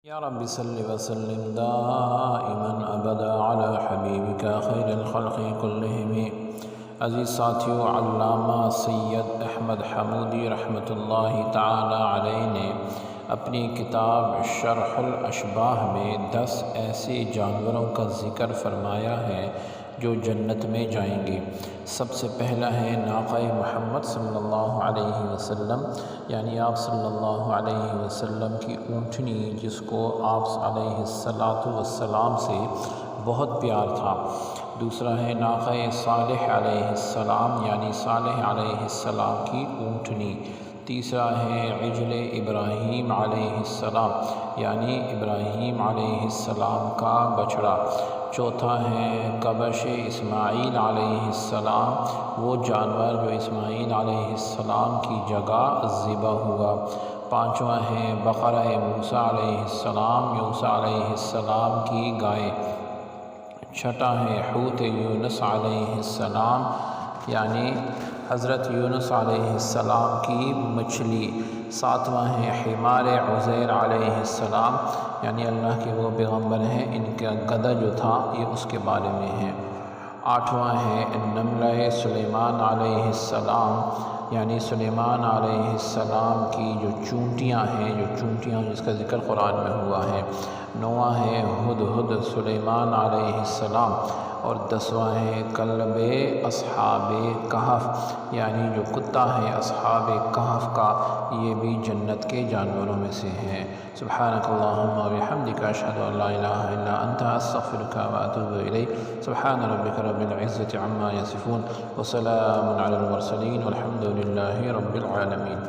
یا رب صل وسلم دائما ابدا علی حبیبک خیر الخلق کلہم۔ عزیز ساتھیو، علامہ سید احمد حمودی رحمۃ اللہ تعالی علیہ نے اپنی کتاب شرح الاشباہ میں 10 ایسے جانوروں کا ذکر فرمایا ہے جو جنت میں جائیں گے۔ سب سے پہلا ہے ناقہ محمد صلی اللہ علیہ وسلم، یعنی آپ صلی اللہ علیہ وسلم کی اونٹنی، جس کو آپ علیہ السلام سے بہت پیار تھا۔ دوسرا ہے ناقہ صالح علیہ السلام، یعنی صالح علیہ السلام کی اونٹنی۔ تیسرا ہے عجل ابراہیم علیہ السلام، یعنی ابراہیم علیہ السلام کا بچڑا۔ چوتھا ہے کبش اسماعیل علیہ السلام، وہ جانور جو اسماعیل علیہ السلام کی جگہ ذبح ہوا۔ پانچواں ہے بقرہ موسیٰ علیہ السلام، موسیٰ علیہ السلام کی گائے۔ چھٹا ہے حوت یونس علیہ السلام، یعنی حضرت یونس علیہ السلام کی مچھلی۔ ساتواں ہے حمار عزیر علیہ السلام، یعنی اللہ کے وہ پیغمبر ہیں، ان کا گدھا جو تھا یہ اس کے بارے میں ہے۔ آٹھواں ہے نملہ سلیمان علیہ السلام، یعنی سلیمان علیہ السلام کی جو چونٹیاں ہیں، جس کا ذکر قرآن میں ہوا ہے۔ نواں ہے ہدہد سلیمان علیہ السلام، اور 10واں ہے کلب اصحاب کہف، یعنی جو کتا ہے اصحاب کہف کا، یہ بھی جنت کے جانوروں میں سے ہیں۔ سبحانک اللہم و بحمدک، اشہد ان لا الہ الا انت، استغفرک و اتوب الیک۔ سبحان ربک رب العزة عما یصفون، وسلام علی المرسلین، والحمد للہ رب العالمین۔